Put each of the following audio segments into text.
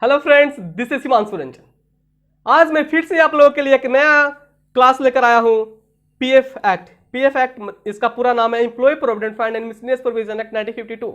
Hello friends, this is Himanshu Ranjan. आज मैं फिर से आप लोगों के लिए एक नया क्लास लेकर आया हूं। पीएफ एक्ट इसका पूरा नाम है employ provident fund and miscellaneous provision act 1952।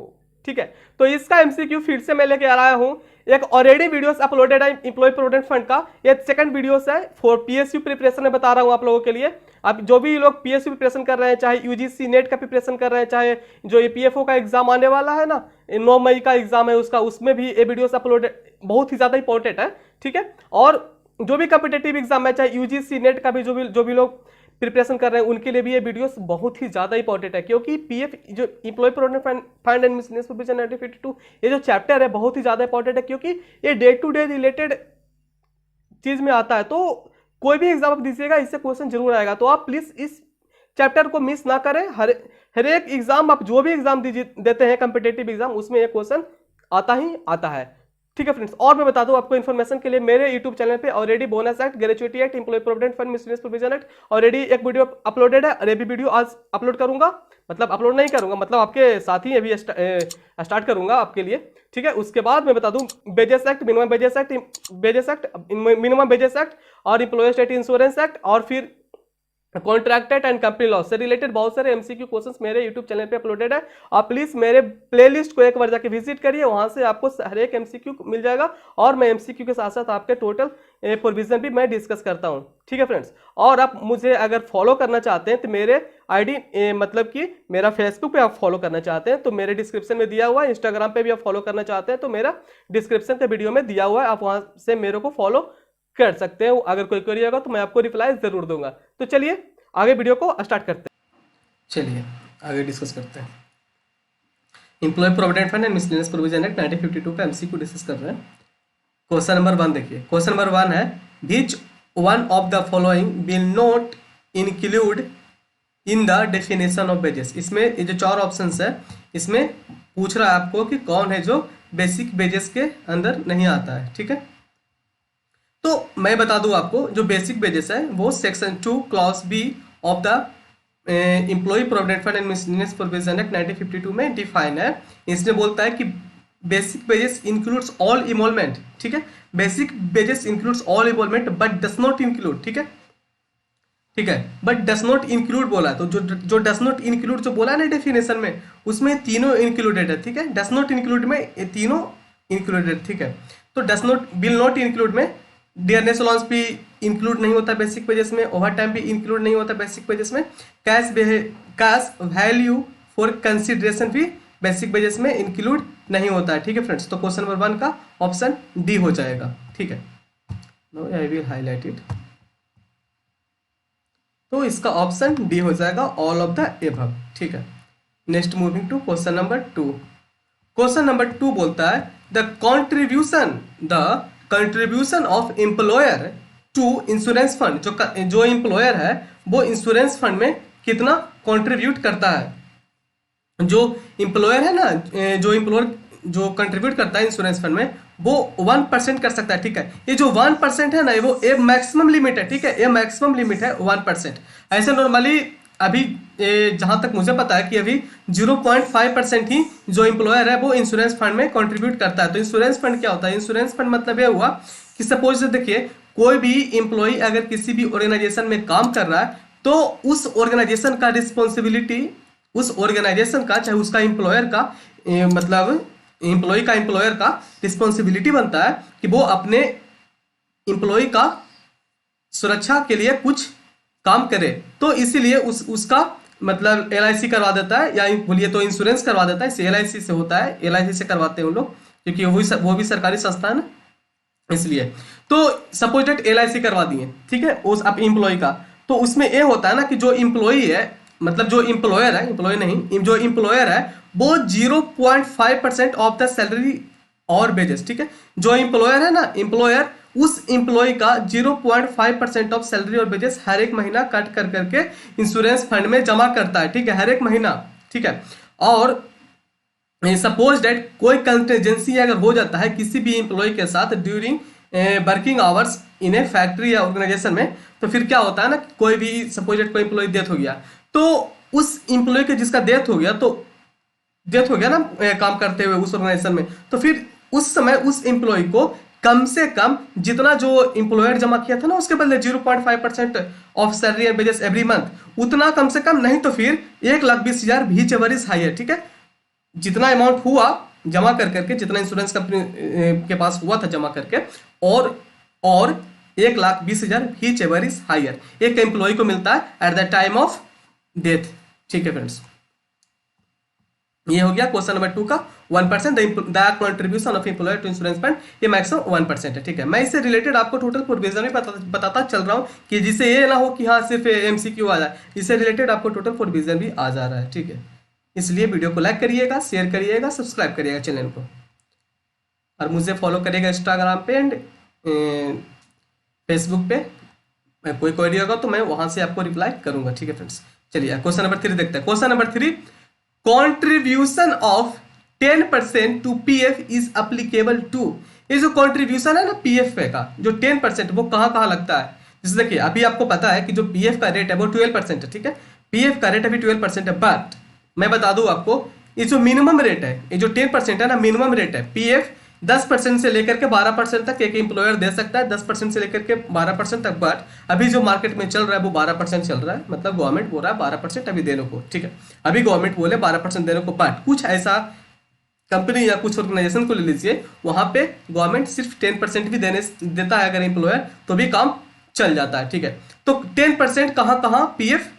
ठीक है, तो इसका एमसीक्यू फिर से मैं लेकर आ रहा हूं। एक ऑलरेडी वीडियोस अपलोडेड है एम्प्लॉय प्रोविडेंट फंड का, ये सेकंड वीडियोस है फॉर पीएसयू प्रिपरेशन में बता रहा हूं आप लोगों के लिए। आप जो भी लोग पीएसयू प्रिपरेशन कर रहे हैं, चाहे यूजीसी नेट का प्रिपरेशन कर रहे हैं, चाहे जो ईपीएफओ का एग्जाम आने वाला है ना, 9 मई का एग्जाम है उसका, उसमें भी ये वीडियोस अपलोडेड बहुत ही ज्यादा इंपॉर्टेंट है। ठीक है, और जो भी कॉम्पिटेटिव एग्जाम है, चाहे यूजीसी नेट का भी जो भी लोग प्रिपरेशन कर रहे हैं, उनके लिए भी ये वीडियोस बहुत ही ज्यादा इंपॉर्टेंट है, क्योंकि पीएफ जो employ provident fund and miscellaneous provision 1952 ये जो चैप्टर है बहुत ही ज्यादा इंपॉर्टेंट है, क्योंकि ये डे टू डे रिलेटेड चीज में आता है। तो कोई भी एग्जाम आप दीजिएगा, इससे क्वेश्चन जरूर आएगा, तो आप प्लीज इस चैप्टर को मिस ना करें। हर एक एग्जाम, आप जो भी एग्जाम देते हैं कॉम्पिटेटिव एग्जाम, उसमें एक क्वेश्चन आता ही आता है। ठीक है फ्रेंड्स, और मैं बता दूं आपको इन्फॉर्मेशन के लिए, मेरे यूट्यूब चैनल पे already bonus act, gratuity act, employ provident fund miscellaneous provision act already एक वीडियो अपलोडेड है, और ये भी वीडियो आज अपलोड करूंगा। मतलब अपलोड नहीं करूंगा, मतलब आपके साथ ही अभी स्टार्ट करूंगा आपके लिए। ठीक है, उसके बाद मैं बता दूं wages act, minimum wages act और एम्प्लॉय स्टेट इंश्योरेंस एक्ट, और फिर कॉन्ट्रैक्टेड एंड कंपनी लॉ से रिलेटेड बहुत सारे एमसीक्यू क्वेश्चंस मेरे यूट्यूब चैनल पे अपलोडेड है। आप प्लीज मेरे प्लेलिस्ट को एक बार जाके विजिट करिए, वहां से आपको हर एक एमसीक्यू मिल जाएगा, और मैं एमसीक्यू के साथ साथ आपके टोटल प्रोविजन भी मैं डिस्कस करता हूं। ठीक है फ्रेंड्स, और आप मुझे अगर फॉलो करना चाहते हैं तो मेरे आईडी मतलब कि मेरा फेसबुक पे आप फॉलो करना चाहते हैं तो मेरे डिस्क्रिप्शन में दिया हुआ है, इंस्टाग्राम पे भी आप फॉलो करना चाहते हैं तो मेरा डिस्क्रिप्शन के वीडियो में दिया हुआ है, आप वहां से मेरे को फॉलो कर सकते हैं। अगर कोई क्वेरी होगा तो मैं आपको रिप्लाई जरूर दूंगा। तो चलिए आगे वीडियो को स्टार्ट करते हैं। चलिए आगे डिस्कस करते हैं। Employ provident fund and miscellaneous provision act 1952 का एमसीक्यू डिस्कस कर रहे हैं। क्वेश्चन नंबर 1 देखिए। क्वेश्चन नंबर 1 है, which one of the following will not include in the definition of wages. इसमें ये जो 4 ऑप्शंस है, इसमें पूछ रहा है आपको कि कौन है जो बेसिक वेजेस के अंदर नहीं आता है। ठीक है, तो मैं बता दूं आपको, जो बेसिक वेजेस है वो section 2 clause b of the employ provident fund and miscellaneous provision act 1952 में डिफाइन है। इसमें बोलता है कि basic wages includes all emolument. ठीक है, basic wages includes all emolument but does not include. ठीक है, ठीक है, बट डस नॉट इंक्लूड बोला, तो जो डस नॉट इंक्लूड जो बोला है ना डेफिनेशन में, उसमें तीनों इंक्लूडेड है। ठीक है, डस नॉट इंक्लूड में ये तीनों इंक्लूडेड। ठीक है, तो does not will not include में डियरनेस अलाउंस भी इंक्लूड नहीं होता बेसिक वेजेस में, ओवर टाइम भी इंक्लूड नहीं होता बेसिक वेजेस में, कैश वैल्यू फॉर कंसिडरेशन भी बेसिक वेजेस में इंक्लूड नहीं होता है। ठीक है फ्रेंड्स, तो क्वेश्चन नंबर 1 का ऑप्शन डी हो जाएगा। ठीक है, no I will highlight it, तो इसका ऑप्शन डी हो जाएगा, ऑल ऑफ द एबव। ठीक है, next moving to question number 2। Question number 2 बोलता है the contribution of employer to insurance fund. जो एम्प्लॉयर है वो इंश्योरेंस फंड में कितना कंट्रीब्यूट करता है। जो एम्प्लॉयर है ना, जो एम्प्लॉयर जो कंट्रीब्यूट करता है इंश्योरेंस फंड में, वो 1% कर सकता है। ठीक है, ये जो 1% है ना, वो ए मैक्सिमम लिमिट है। ठीक है, ये मैक्सिमम लिमिट है 1%। ऐसे नॉर्मली अभी जहां तक मुझे पता है कि अभी 0.5% ही जो एम्प्लॉयर है वो इंश्योरेंस फंड में कंट्रीब्यूट करता है। तो इंश्योरेंस फंड क्या होता है? इंश्योरेंस फंड मतलब ये हुआ कि सपोज देखिए, कोई भी एम्प्लॉय अगर किसी भी ऑर्गेनाइजेशन में काम कर रहा है, तो उस ऑर्गेनाइजेशन का रिस्पॉन्सिबिलिटी, उस ऑर्गेनाइजेशन का, चाहे उसका एम्प्लॉयर का मतलब एम्प्लॉय का एम्प्लॉयर का रिस्पॉन्सिबिलिटी बनता है कि वो अपने एम्प्लॉय का सुरक्षा के लिए कुछ काम करे। तो इसीलिए उसका मतलब एलआईसी करवा देता है, या बोलिए तो इंश्योरेंस करवा देता है। एलआईसी से होता है, एलआईसी से करवाते हैं उन लोग, क्योंकि वो भी सरकारी संस्थान है, इसलिए। तो सपोज डेट एलआईसी करवा दिए, ठीक है, उस आप एम्प्लॉय का, तो उसमें ये होता है ना कि जो एम्प्लॉय है, मतलब जो एम्प्लॉयर है, एम्प्लॉय नहीं, जो एम्प्लॉयर है वो 0.5% ऑफ द सैलरी और वेजेस। ठीक है, जो एम्प्लॉयर है ना, एम्प्लॉयर उस एम्प्लॉय का 0.5% ऑफ सैलरी और वेजेस हर एक महीना कट कर करके इंश्योरेंस फंड में जमा करता है। ठीक है, हर एक महीना। ठीक है, और सपोज डेट कोई कंटिजेंसी अगर हो जाता है किसी भी एम्प्लॉय के साथ during working hours in A factory या ऑर्गेनाइजेशन में, तो फिर क्या होता है ना, कोई भी सपोज डेट कोई एम्प्लॉय डेथ हो गया, तो उस एम्प्लॉय के जिसका डेथ हो गया, तो डेथ हो गया ना काम करते हुए उस ऑर्गेनाइजेशन में, तो फिर उस समय उस एम्प्लॉय को कम से कम जितना जो इंप्लॉयर जमा किया था ना उसके बदले 0.5% of salary and wages every month, उतना कम से कम, नहीं तो फिर 1,20,000 व्हिच एवर इज हायर। ठीक है, जितना अमाउंट हुआ जमा कर करके, जितना इंश्योरेंस कंपनी के पास हुआ था जमा करके, और 1,20,000 व्हिच एवर इज हायर एक एम्प्लॉय को मिलता है at the time of death. ठीक है फ्रेंड्स, ये हो गया क्वेश्चन नंबर 2 का 1%। The contribution of employer to insurance fund, ये मैक्सिमम 1% है। ठीक है, मैं इससे रिलेटेड आपको टोटल प्रोविजन भी बताता चल रहा हूँ कि जिससे ये ना हो कि हाँ सिर्फ एमसीक्यू आ जाए, इससे रिलेटेड आपको टोटल प्रोविजन भी आ जा रहा है। ठीक है, इसलिए वीडियो को लाइक करिएगा, शेयर करिएगा, सब्सक्राइब करिएगा चैनल को, और मुझे फॉलो करिएगा इंस्टाग्राम पे एंड फेसबुक पे। मैं कोई क्वेरी होगा तो मैं वहां से आपको रिप्लाई करूंगा। ठीक है फ्रेंड्स, चलिए क्वेश्चन नंबर 3 देखते हैं। Question number 3, contribution of 10% to PF is applicable to. ये जो कॉन्ट्रीब्यूशन है ना पीएफ पे का, जो 10%, वो कहाँ कहाँ लगता है? जैसे देखिए, अभी आपको पता है कि जो पीएफ का रेट है वो 12% है। ठीक है, पीएफ का रेट अभी 12% है, बट मैं बता दूं आपको, ये जो मिनिमम रेट है, ये जो 10% है ना, मिनिमम रेट है। पीएफ 10% से लेकर के 12% तक एक एम्प्लॉयर दे सकता है, 10% से लेकर के 12% तक, बट अभी जो मार्केट में चल रहा है वो 12% चल रहा है, मतलब गवर्नमेंट बोल रहा है 12% अभी देने को। ठीक है, अभी गवर्नमेंट बोले 12% देने को, बट कुछ ऐसा कंपनी या कुछ ऑर्गेनाइजेशन को ले लीजिए, वहां पे गवर्नमेंट सिर्फ 10% भी देता है अगर एम्प्लॉयर, तो भी काम चल जाता है। ठीक है, तो 10% कहाँ कहाँ पीएफ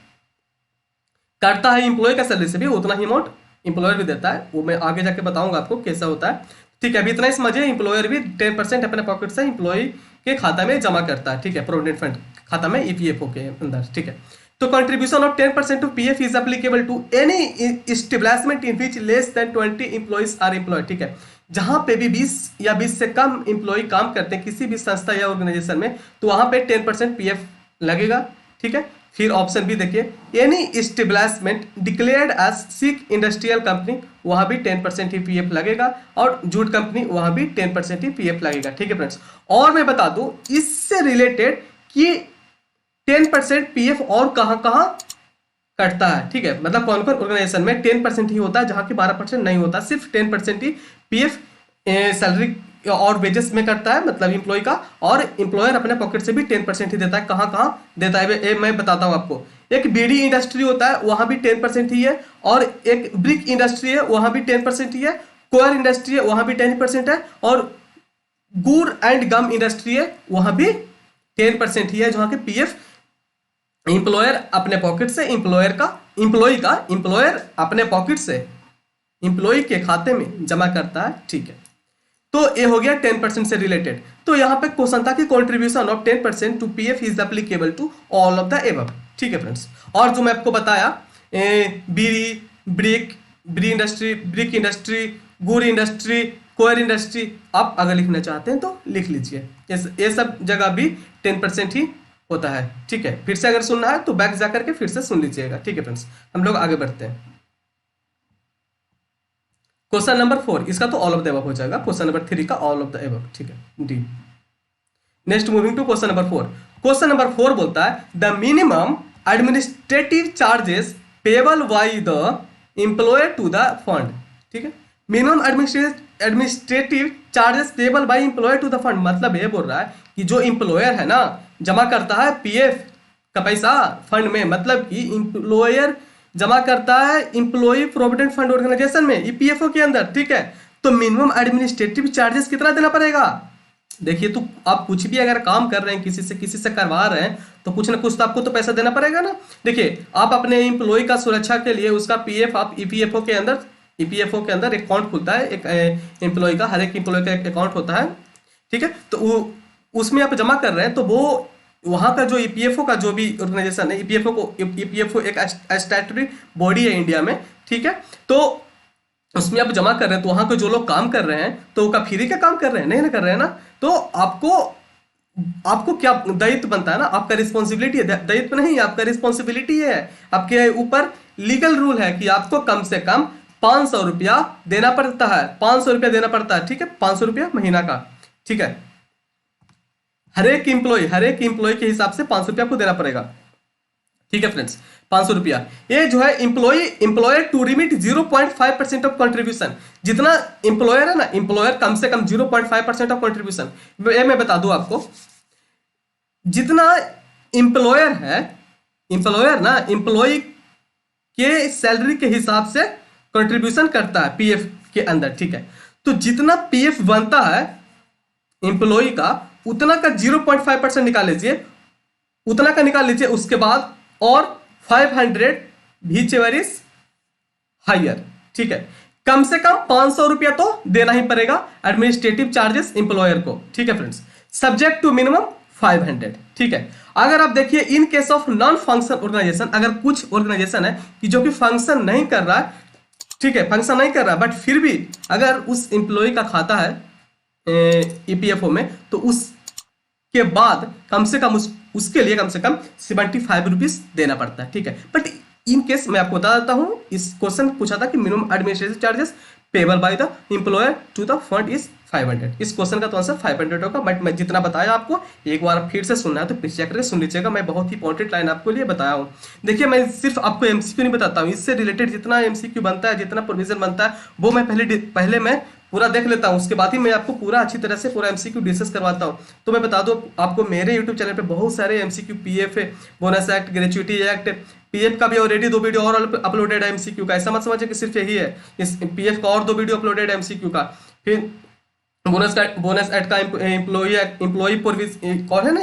काटता है एम्प्लॉय का सैलरी से भी, उतना ही अमाउंट एम्प्लॉयर भी देता है, वो मैं आगे जाके बताऊंगा आपको कैसा होता है। ठीक है, अभी इतना ही समझिए, एम्प्लॉयर भी 10% अपने पॉकेट से एम्प्लॉय के खाता में जमा करता है। ठीक है, प्रोविडेंट फंड खाता में, ईपीएफओ के अंदर। ठीक है, तो contribution of 10% to PF is applicable to any establishment in which less than 20 employees are employed. ठीक है, जहां पे भी 20 या 20 से कम एम्प्लॉय काम करते हैं किसी भी संस्था या ऑर्गेनाइजेशन में, तो वहां पे 10% पीएफ लगेगा। ठीक है, फिर ऑप्शन बी देखिए, एनी एस्टेब्लिशमेंट डिक्लेयर्ड एज सिक इंडस्ट्रियल कंपनी, वहां भी 10% ही पीएफ लगेगा, और जूट कंपनी वहां भी 10% ही पीएफ लगेगा। ठीक है फ्रेंड्स, और मैं बता दूं इससे रिलेटेड कि 10% पीएफ और कहां कहां कटता है। ठीक है, मतलब कौन कौन ऑर्गेनाइजेशन में 10% ही होता है, जहां की 12% नहीं होता, सिर्फ 10% ही पीएफ सैलरी और वेजेस में करता है, मतलब एम्प्लॉय का, और एम्प्लॉयर अपने पॉकेट से भी 10% ही देता है। कहां कहां देता है मैं बताता हूं आपको। एक बीड़ी इंडस्ट्री होता है, वहां भी 10% ही है, और एक ब्रिक इंडस्ट्री है, वहां भी 10% ही है, कोयर इंडस्ट्री है, वहां भी 10% है, और गुड़ एंड गम इंडस्ट्री है, वहां भी 10% ही है, जहां के पीएफ एम्प्लॉयर अपने पॉकेट से एम्प्लॉयर अपने पॉकेट से एम्प्लॉय के खाते में जमा करता है। ठीक है, तो ये हो गया 10% से रिलेटेड। तो यहां पे क्वेश्चन था कि contribution of 10% to PF is applicable to all of the above. ठीक है फ्रेंड्स, और जो मैं आपको बताया, बीड़ी, ब्रिक इंडस्ट्री, गुड़ इंडस्ट्री, कोयर इंडस्ट्री, आप अगर लिखना चाहते हैं तो लिख लीजिए। ये सब जगह भी 10% ही होता है। ठीक है, फिर से अगर सुनना है तो बैक जाकर के फिर से सुन लीजिएगा। ठीक है फ्रेंड्स, हम लोग आगे बढ़ते हैं। क्वेश्चन नंबर 4, इसका तो ऑल ऑफ द अबव हो जाएगा। क्वेश्चन नंबर 3 का ऑल ऑफ द अबव। ठीक है, D. Next moving to question number 4। Question number 4 बोलता है the minimum administrative charges payable by the employer to the fund. ठीक है, minimum administrative charges payable by employer to the fund, मतलब ये बोल रहा है कि जो एम्प्लॉयर है ना, जमा करता है पीएफ का पैसा फंड में, मतलब कि एम्प्लॉयर जमा करता है एम्प्लॉय प्रोविडेंट फंड ऑर्गेनाइजेशन में, ईपीएफओ के अंदर। ठीक है, तो मिनिमम एडमिनिस्ट्रेटिव चार्जेस कितना देना पड़ेगा? देखिए, तो आप कुछ भी अगर काम कर रहे हैं, किसी से करवा रहे हैं, तो कुछ ना कुछ तो आपको तो पैसा देना पड़ेगा ना। देखिए, आप अपने एम्प्लॉय का सुरक्षा के लिए उसका पीएफ आप ईपीएफओ के अंदर एक अकाउंट खुलता है, एक एम्प्लॉय का, हर एक एम्प्लॉय का एक अकाउंट होता है। ठीक है, तो उसमें आप जमा कर रहे हैं, तो वो वहां का जो ईपीएफओ का जो भी ऑर्गेनाइजेशन है, ईपीएफओ एक स्टैट्यूटरी बॉडी है इंडिया में। ठीक है, तो उसमें आप जमा कर रहे हैं, तो वहां के जो लोग काम कर रहे हैं, तो वो फ्री का काम कर रहे हैं? नहीं ना कर रहे हैं ना। तो आपको क्या दायित्व बनता है ना, आपका रिस्पॉन्सिबिलिटी है, दायित्व नहीं, आपका रिस्पॉन्सिबिलिटी है, आपके ऊपर लीगल रूल है कि आपको कम से कम 500 रुपया देना पड़ता है। 500 रुपया देना पड़ता है। ठीक है, 500 रुपया महीना का। ठीक है, हर एक एम्प्लॉय के हिसाब से 500 रुपया आपको देना पड़ेगा। ठीक है फ्रेंड्स, 500 रुपया। ये जो है employer to remit 0.5% of contribution. जितना एम्प्लॉयर है ना, एम्प्लॉयर कम से कम 0.5% ऑफ कंट्रीब्यूशन, ये मैं बता दूं आपको, जितना एम्प्लॉयर है, एम्प्लॉयर ना एम्प्लॉय के सैलरी के हिसाब से कंट्रीब्यूशन करता है पीएफ के अंदर, ठीक है। तो जितना पीएफ बनता है एम्प्लॉय का, उतना का 0.5% निकाल लीजिए, उतना का निकाल लीजिए, उसके बाद और 500 व्हिचएवर इज हायर, ठीक है। कम से कम 500 रुपया तो देना ही पड़ेगा एडमिनिस्ट्रेटिव चार्जेस एम्प्लॉयर को, ठीक है फ्रेंड्स, सब्जेक्ट टू मिनिमम 500, ठीक है। अगर आप देखिए in case of non function organisation, अगर कुछ ऑर्गेनाइजेशन है कि जो कि फंक्शन नहीं कर रहा है, ठीक है, फंक्शन नहीं कर रहा, बट फिर भी अगर उस एम्प्लॉय का खाता है ईपीएफओ में, तो उसके बाद कम से कम उसके लिए कम से कम 75 रुपीज देना पड़ता है, ठीक है। बट इन केस मैं आपको बता देता हूं, इस क्वेश्चन पूछा था कि minimum administrative charges payable by the employer to the fund is 500। इस क्वेश्चन का तो आंसर 500 होगा, बट मैं जितना बताया आपको, एक बार फिर से सुनना है तो प्लीज चेक करके सुन लीजिएगा, मैं बहुत ही इंपॉर्टेंट लाइन आपको लिए बताया हूँ। देखिए मैं सिर्फ आपको एमसीक्यू नहीं बताता हूँ, इससे रिलेटेड जितना एमसीक्यू बनता है, जितना प्रोविजन बनता है, वो मैं पहले मैं पूरा देख लेता हूँ, उसके बाद ही मैं आपको पूरा अच्छी तरह से पूरा एमसीक्यू डिस्कस करवाता हूँ। तो मैं बता दूं आपको, मेरे यूट्यूब चैनल पे बहुत सारे MCQ, PF bonus act, gratuity act, PF का भी ऑलरेडी 2 वीडियो और अपलोडेड है एमसीक्यू का, ऐसा मत समझिए कि सिर्फ यही है, इस पीएफ का और 2 वीडियो अपलोडेड है एमसीक्यू का। फिर बोनस एक्ट का एम्प्लॉय कौन है ना,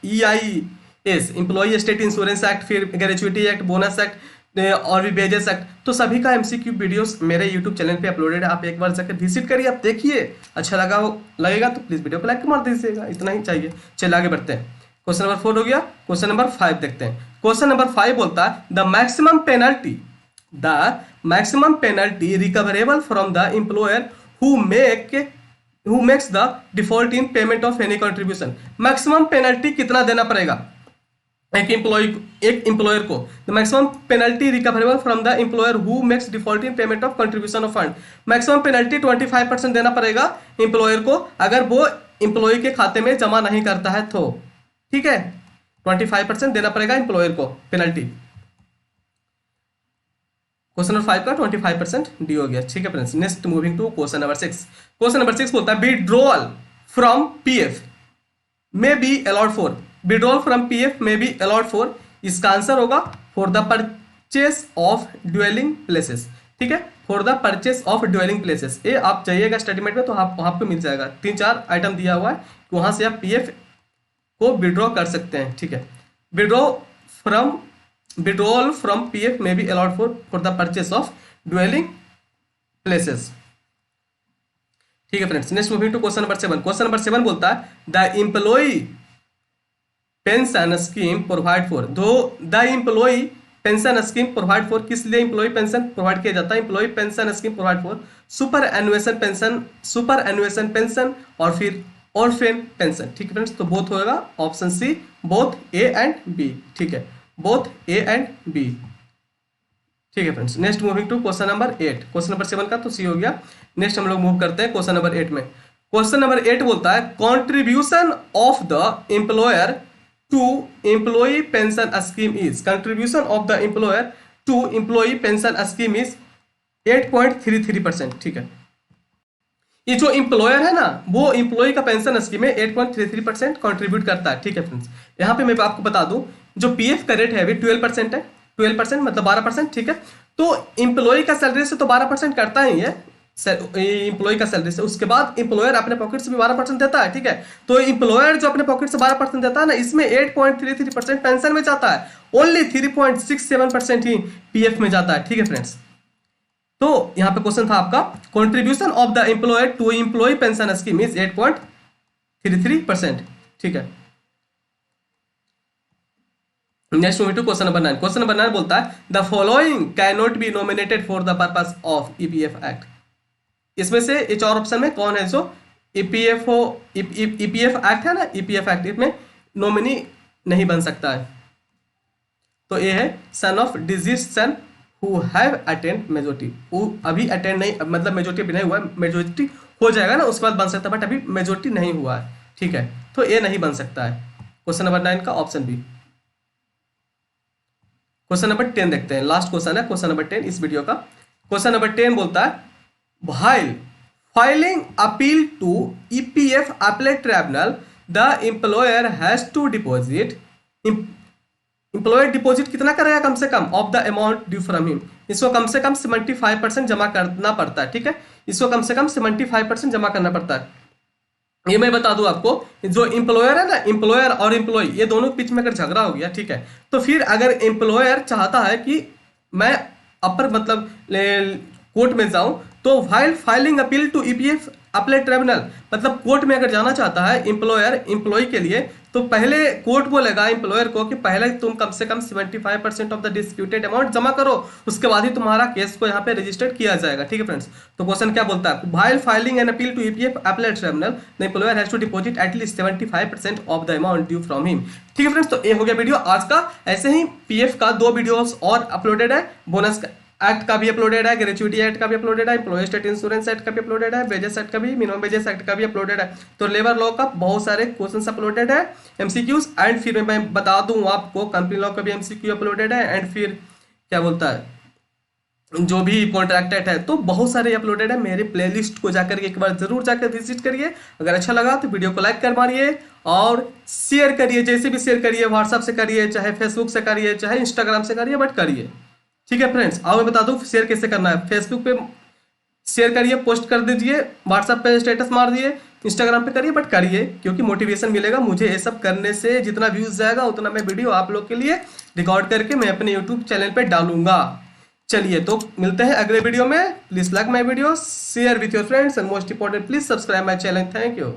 EIS employee state insurance act, फिर ग्रेचुइटी एक्ट, बोनस एक्ट और भी वेजेस एक्ट, तो सभी का एमसीक्यू वीडियोस मेरे यूट्यूब चैनल पे अपलोडेड है। आप एक बार जाकर विजिट करिए, आप देखिए, अच्छा लगेगा तो प्लीज वीडियो को लाइक मार दीजिएगा, इतना ही चाहिए। चलिए आगे बढ़ते हैं। क्वेश्चन नंबर 4 हो गया, क्वेश्चन नंबर 5 देखते हैं। क्वेश्चन नंबर 5 बोलता है the maximum penalty recoverable from the employer who makes the default in payment of any contribution. Maximum penalty कितना देना पड़ेगा एक एम्प्लॉयर को? The maximum penalty recoverable from the employer who makes default in payment of contribution of fund. Maximum penalty 25% देना पड़ेगा employer को, अगर वो एम्प्लॉय के खाते में जमा नहीं करता है तो, ठीक है, 25% देना पड़ेगा एम्प्लॉयर को पेनल्टी। क्वेश्चन नंबर 5 का 25% डी हो गया, ठीक है friends. Next moving to question number 6। Question number 6 बोलता है withdrawal from PF may be allowed for, withdrawal from PF may be allowed for, इसका आंसर होगा for the purchase of dwelling places, ठीक है, for the purchase of dwelling places. ये आप जाइएगा statement में तो आपको मिल जाएगा, 3-4 आइटम दिया हुआ है, वहां से आप पीएफ को विड्रॉ कर सकते हैं, ठीक है। Withdrawal from PF may be allowed for the purchase of dwelling places, ठीक है friends. Next moving to question number 7। Question number 7 बोलता है the employ pension scheme provide for, the employ pension scheme provide for, किस लिए employ pension provide किया जाता है? Employ pension scheme provide for superannuation pension और फिर orphan pension, ठीक है फ्रेंड्स। तो बोथ होगा option C, both A and B, ठीक है, बोथ ए एंड बी, ठीक है friends. Next moving to question number 8। Question number 7 का तो सी हो गया। नेक्स्ट हम लोग मूव करते हैं क्वेश्चन नंबर 8 में। क्वेश्चन नंबर 8 बोलता है contribution of the employer to employee pension scheme is, contribution of the employer to employee pension scheme is 8.33%, ठीक है। ये जो एम्प्लॉयर है ना, वो एम्प्लॉय का पेंशन स्कीम में 8.33% कंट्रीब्यूट करता है, ठीक है फ्रेंड्स। यहाँ पे मैं आपको बता दूं, जो पीएफ का रेट है अभी 12% है, 12% मतलब 12%, ठीक है। तो एम्प्लॉय का सैलरी से तो 12% करता ही है, एम्प्लॉय का सैलरी से, उसके बाद एम्प्लॉयर अपने पॉकेट से भी 12% देता है, ठीक है। तो एम्प्लॉयर जो अपने पॉकेट से 12% देता है ना, इसमें 8.33% पेंशन में जाता है, ओनली 3.67% ही पीएफ में जाता है, ठीक है फ्रेंड्स। तो यहां पे क्वेश्चन था आपका contribution of the employer to employee pension scheme is 8.33%, ठीक है। Next moving to question number 9। Question number 9 बोलता है the following cannot be nominated for the purpose of EPF act. इसमें से ये 4 ऑप्शन में कौन है जो ईपीएफ एक्ट है ना, ईपीएफ एक्ट, इसमें नॉमिनी नहीं बन सकता है? तो ये है son of deceased son who have attained majority, वो अभी अटेंड नहीं, मतलब मेजोरिटी भी नहीं हुआ है, मेजोरिटी हो जाएगा ना उसके बाद बन सकता है, बट अभी मेजोरिटी नहीं हुआ है, ठीक है। तो ये नहीं बन सकता है। क्वेश्चन नंबर 9 का ऑप्शन बी। क्वेश्चन नंबर 10 देखते हैं, लास्ट क्वेश्चन है, क्वेश्चन नंबर 10 इस वीडियो का। क्वेश्चन नंबर 10 बोलता है, while filing appeal to EPF appellate tribunal, the employer has to deposit, employer deposit कितना करेगा कम से कम of the amount due from him, इसको कम से कम 75% जमा करना पड़ता है, ठीक है, इसको कम से कम 75% जमा करना पड़ता है। ये मैं बता दूं आपको, जो एम्प्लॉयर है ना, एम्प्लॉयर और एम्प्लॉय ये दोनों के बीच में अगर झगड़ा हो गया, ठीक है, तो फिर अगर एम्प्लॉयर चाहता है कि मैं अपर मतलब कोर्ट में जाऊं, तो while filing appeal to EPF appellate tribunal, मतलब कोर्ट में अगर जाना चाहता है एम्प्लॉयर एम्प्लॉय के लिए, तो पहले कोर्ट बोलेगा एम्प्लॉयर को कि पहले तुम कम से कम 75% ऑफ द डिस्प्यूटेड अमाउंट जमा करो, उसके बाद ही तुम्हारा केस को यहाँ पे रजिस्टर्ड किया जाएगा, ठीक है फ्रेंड्स। तो क्वेश्चन क्या बोलता है, while filing an appeal to EPF appellate tribunal the employer has to deposit at least 75% of the amount due from him. ठीक है फ्रेंड्स, तो ये हो गया वीडियो आज का। ऐसे ही पीएफ का 2 वीडियोस और अपलोडेड है, बोनस एक्ट का भी अपलोडेड है, ग्रेचुइटी एक्ट का भी अपलोडेड है, एम्प्लॉय स्टेट इंश्योरेंस एक्ट का भी अपलोडेड है, वेजेस एक्ट का भी, मिनिमम वेजेस एक्ट का भी अपलोडेड है। तो लेबर लॉ का बहुत सारे क्वेश्चंस अपलोडेड है, एमसीक्यूज, एंड फिर मैं बता दूं आपको कंपनी लॉ का भी एमसीक्यू अपलोडेड है, एंड फिर क्या बोलता है जो भी कॉन्ट्रैक्ट एक्ट है, तो बहुत सारे अपलोडेड है। मेरे प्लेलिस्ट को जाकर एक बार जरूर जाकर विजिट करिए। अगर अच्छा लगा तो वीडियो को लाइक कर मारिए और शेयर करिए, जैसे भी शेयर करिए, व्हाट्सएप से करिए, चाहे फेसबुक से करिए, चाहे इंस्टाग्राम से करिए, बट करिए, ठीक है फ्रेंड्स। आओ मैं बता दूं शेयर कैसे करना है। फेसबुक पे शेयर करिए, पोस्ट कर दीजिए, व्हाट्सएप पे स्टेटस मार दिए, इंस्टाग्राम पे करिए, बट करिए, क्योंकि मोटिवेशन मिलेगा मुझे। ये सब करने से जितना व्यूज जाएगा उतना मैं वीडियो आप लोग के लिए रिकॉर्ड करके मैं अपने यूट्यूब चैनल पे डालूंगा। चलिए तो मिलते हैं अगले वीडियो में। Please like my video, share with your friends, and most important please subscribe my channel. Thank you.